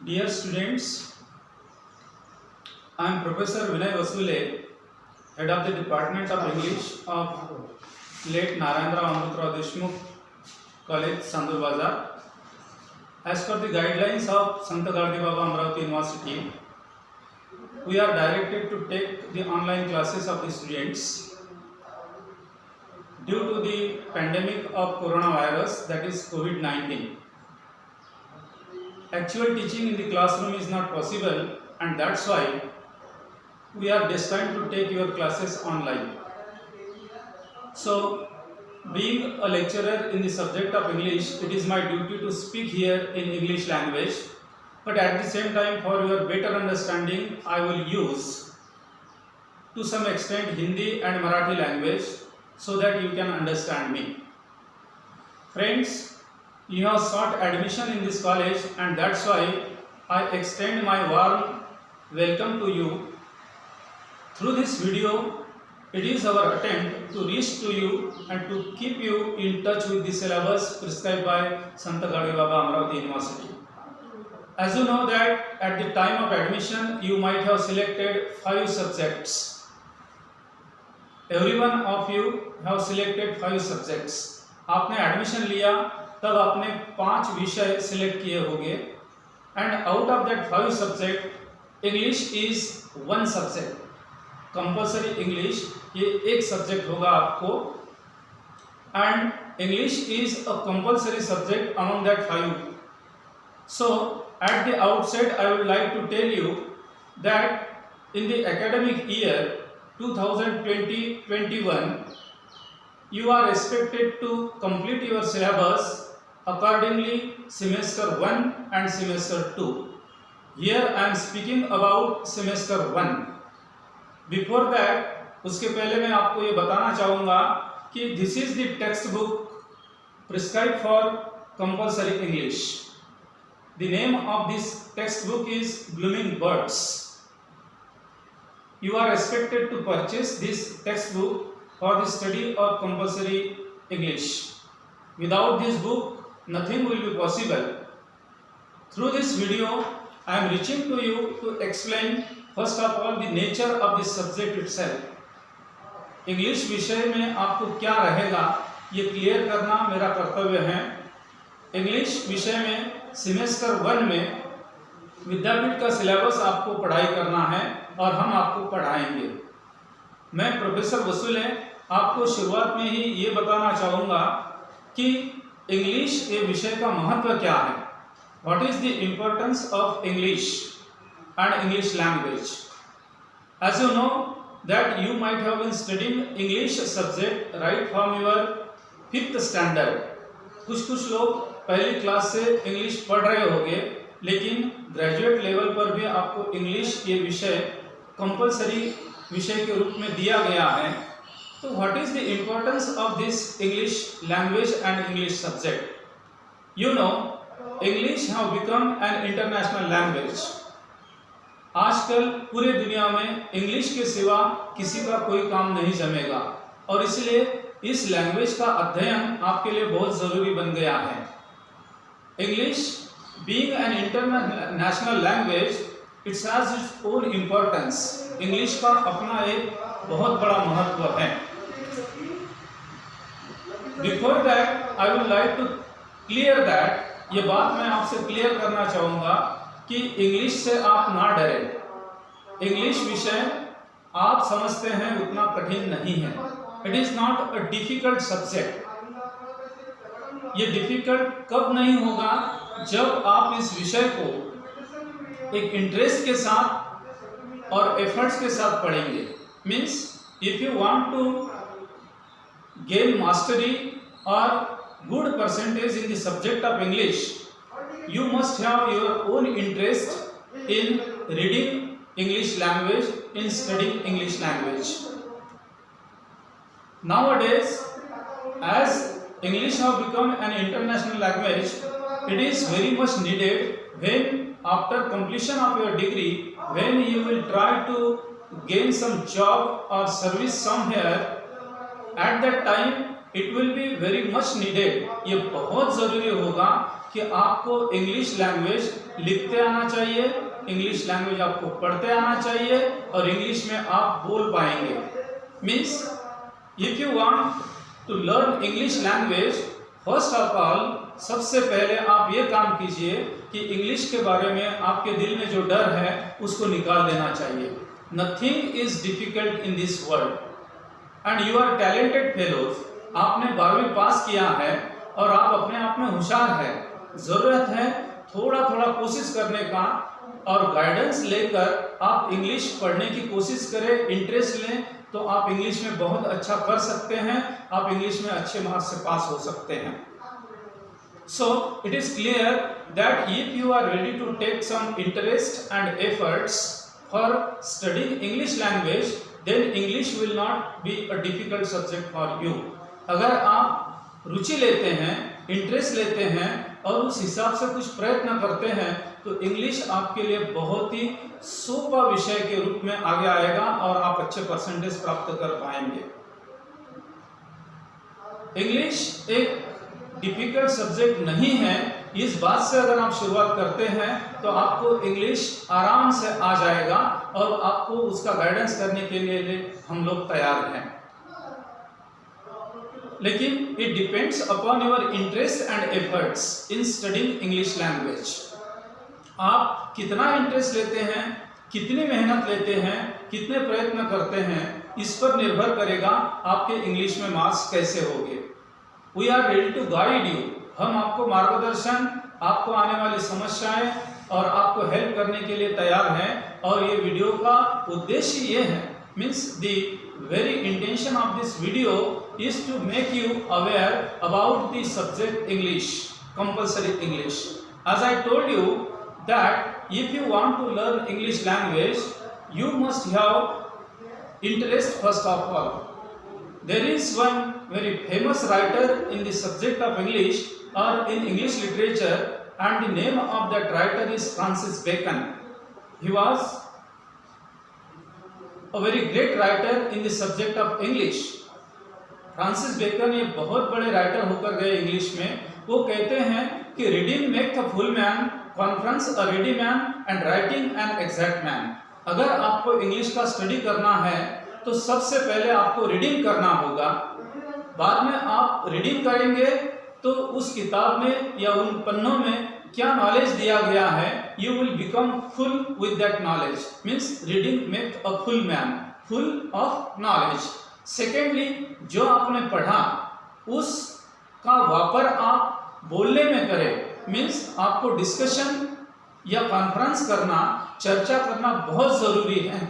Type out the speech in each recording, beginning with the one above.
Dear students, I am Professor Vinay Vasule, Head of the Department of English of late Narendra Amrutrao Deshmukh College, Sandur Bazar. As per the guidelines of Sant Gadge Baba Amravati University, we are directed to take the online classes of the students. Due to the pandemic of coronavirus, that is COVID-19, actual teaching in the classroom is not possible, and that's why we are destined to take your classes online. So, being a lecturer in the subject of English, it is my duty to speak here in English language, but at the same time, for your better understanding, I will use to some extent Hindi and Marathi language so that you can understand me. Friends, you have sought admission in this college, and that's why I extend my warm welcome to you. Through this video, it is our attempt to reach to you and to keep you in touch with the syllabus prescribed by Sant Gadge Baba Amravati University. As you know that at the time of admission, you might have selected 5 subjects. Every one of you have selected 5 subjects. आपने admission लिया तब आपने 5 विषय select किए होंगे, and out of that 5 subject English is 1 subject. Compulsory English ये एक subject होगा आपको, and English is a compulsory subject among that 5. So at the outset I would like to tell you that in the academic year 2020-21 you are expected to complete your syllabus accordingly semester 1 and semester 2. Here I am speaking about semester 1. Before that, उसके पहले मैं आपको ये बताना चाहूँगा कि this is the textbook prescribed for compulsory English. The name of this textbook is Blooming Birds. You are expected to purchase this textbook for the study of compulsory English. Without this book, nothing will be possible. Through this video, I am reaching to you to explain first of all the nature of this subject itself. English विषय में आपको क्या रहेगा ये clear करना मेरा कर्तव्य है. English विषय में सेमेस्टर 1 में विद्यापीठ का सिलेबस आपको पढ़ाई करना है और हम आपको पढ़ाएंगे. मैं प्रोफेसर वसूले आपको शुरुआत में ही ये बताना चाहूँगा कि इंग्लिश ये विषय का महत्व क्या है. What is the importance of English and English language. As you know that you might have been studying English subject right from your 5th standard. कुछ लोग पहली क्लास से इंग्लिश पढ़ रहे होंगे, लेकिन ग्रेजुएट लेवल पर भी आपको इंग्लिश ये विषय कंपलसरी विषय के रूप में दिया गया है. तो what is the importance of this English language and English subject. You know English have become an international language. आजकल पूरे दुनिया में इंग्लिश के सिवा किसी का कोई काम नहीं जमेगा, और इसलिए इस लैंग्वेज का अध्ययन आपके लिए बहुत ज़रूरी बन गया है. English being an international language, it's has its own importance. English का अपना एक बहुत बड़ा महत्व है. Before that I would like to clear that, ये बात मैं आपसे क्लियर करना चाहूँगा कि इंग्लिश से आप ना डरें. इंग्लिश विषय आप समझते हैं उतना कठिन नहीं है. It is not a difficult subject. ये डिफिकल्ट कब नहीं होगा जब आप इस विषय को एक इंटरेस्ट के साथ और एफर्ट्स के साथ पढ़ेंगे. Means if you want to gain mastery और good percentage in the subject of English, you must have your own interest in reading English language, in studying English language. Nowadays, as English have become an international language, it is very much needed when after completion of your degree, when you will try to gain some job or service somewhere, at that time it will be very much needed. ये बहुत ज़रूरी होगा कि आपको English language लिखते आना चाहिए, English language आपको पढ़ते आना चाहिए और इंग्लिश में आप बोल पाएंगे। Means if you want to learn English language, first of all सबसे पहले आप ये काम कीजिए कि इंग्लिश के बारे में आपके दिल में जो डर है उसको निकाल देना चाहिए। Nothing is difficult in this world and you are talented fellows. आपने 12वीं पास किया है और आप अपने आप में होशियार है। जरूरत है थोड़ा थोड़ा कोशिश करने का और गाइडेंस लेकर आप इंग्लिश पढ़ने की कोशिश करें, इंटरेस्ट लें तो आप इंग्लिश में बहुत अच्छा कर सकते हैं, आप इंग्लिश में अच्छे मार्क्स से पास हो सकते हैं। So it is clear that if you are ready to take some interest and efforts for studying English language, then English will not be a difficult subject for you. अगर आप रुचि लेते हैं, इंटरेस्ट लेते हैं और उस हिसाब से कुछ प्रयत्न करते हैं तो इंग्लिश आपके लिए बहुत ही सोपा विषय के रूप में आगे आएगा और आप अच्छे परसेंटेज प्राप्त कर पाएंगे। इंग्लिश एक डिफिकल्ट सब्जेक्ट नहीं है, इस बात से अगर आप शुरुआत करते हैं तो आपको इंग्लिश आराम से आ जाएगा और आपको उसका गाइडेंस करने के लिए हम लोग तैयार हैं। लेकिन it depends upon your interest and efforts in studying English language. आप कितना इंटरेस्ट लेते हैं, कितनी मेहनत लेते हैं, कितने प्रयत्न करते हैं, इस पर निर्भर करेगा आपके इंग्लिश में मार्क्स कैसे होंगे। We are ready to guide you. हम आपको मार्गदर्शन, आपको आने वाली समस्याएं और आपको हेल्प करने के लिए तैयार हैं और ये वीडियो का उद्देश्य ये है, means the very intention of this video is to make you aware about the subject English, compulsory English. As I told you that if you want to learn English language you must have interest first of all. There is one very famous writer in the subject of English or in English literature, and the name of that writer is Francis Bacon. He was a very great writer in the subject of English. Francis Bacon ये बहुत बड़े writer होकर गए English में। वो कहते हैं कि reading make the full man, conference a ready man and writing an exact man. अगर आपको इंग्लिश का स्टडी करना है तो सबसे पहले आपको रीडिंग करना होगा, बाद में आप रीडिंग करेंगे तो उस किताब में या उन पन्नों में क्या नॉलेज दिया गया है, you will become full with that knowledge. Means reading make a full man, full of knowledge. Secondly, जो आपने पढ़ा उसका वापर आप बोलने में करें। मीन्स आपको डिस्कशन या कॉन्फ्रेंस करना, चर्चा करना बहुत जरूरी है।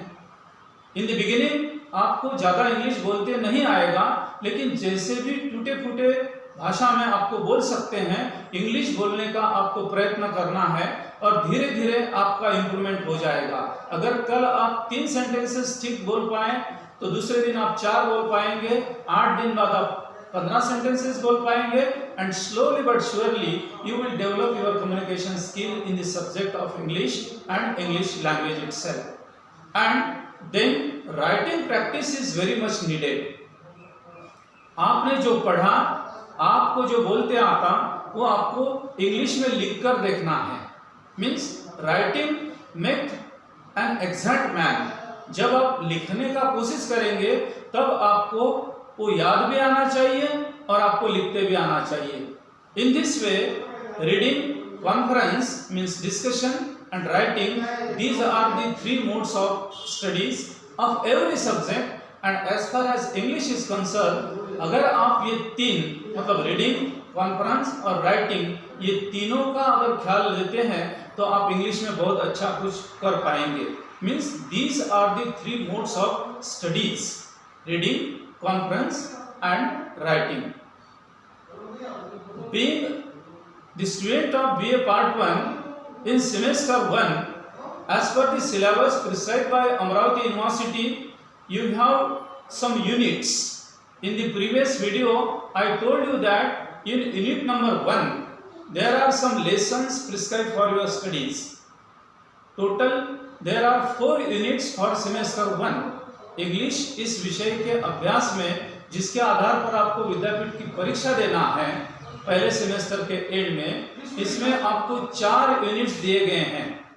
इन द बिगिनिंग आपको ज़्यादा इंग्लिश बोलते नहीं आएगा, लेकिन जैसे भी टूटे फूटे भाषा में आपको बोल सकते हैं, इंग्लिश बोलने का आपको प्रयत्न करना है और धीरे धीरे आपका इम्प्रूवमेंट हो जाएगा। अगर कल आप 3 सेंटेंसेस ठीक बोल पाए तो दूसरे दिन आप 4 बोल पाएंगे, 8 दिन बाद आप 15 सेंटेंसेस बोल पाएंगे and slowly but surely you will develop your communication skill in the subject of English and English language itself. And then writing practice is very much needed. आपने जो पढ़ा, आपको जो बोलते आता, वो आपको इंग्लिश में लिखकर देखना है। Means writing make an exact man. जब आप लिखने का कोशिश करेंगे तब आपको वो याद भी आना चाहिए और आपको लिखते भी आना चाहिए। In this way reading, conference means discussion and writing, these are the 3 modes of studies of every subject. And as far as English is concerned, अगर आप ये 3 मतलब रीडिंग, कॉन्फ्रेंस और राइटिंग, ये तीनों का अगर ख्याल लेते हैं तो आप इंग्लिश में बहुत अच्छा कुछ कर पाएंगे। Means these are the 3 modes of studies: reading, conference and writing. Being the student of BA Part 1 in semester 1, as per the syllabus prescribed by Amravati University, you have some units. In the previous video, I told you that in unit number 1, there are some lessons prescribed for your studies. Total, there are 4 units for semester 1. English इस विषय के अभ्यास में जिसके आधार पर आपको विद्यापीठ की परीक्षा देना है, पहले सेमेस्टर के एंड में, इसमें आपको 4 यूनिट्स दिए गए हैं।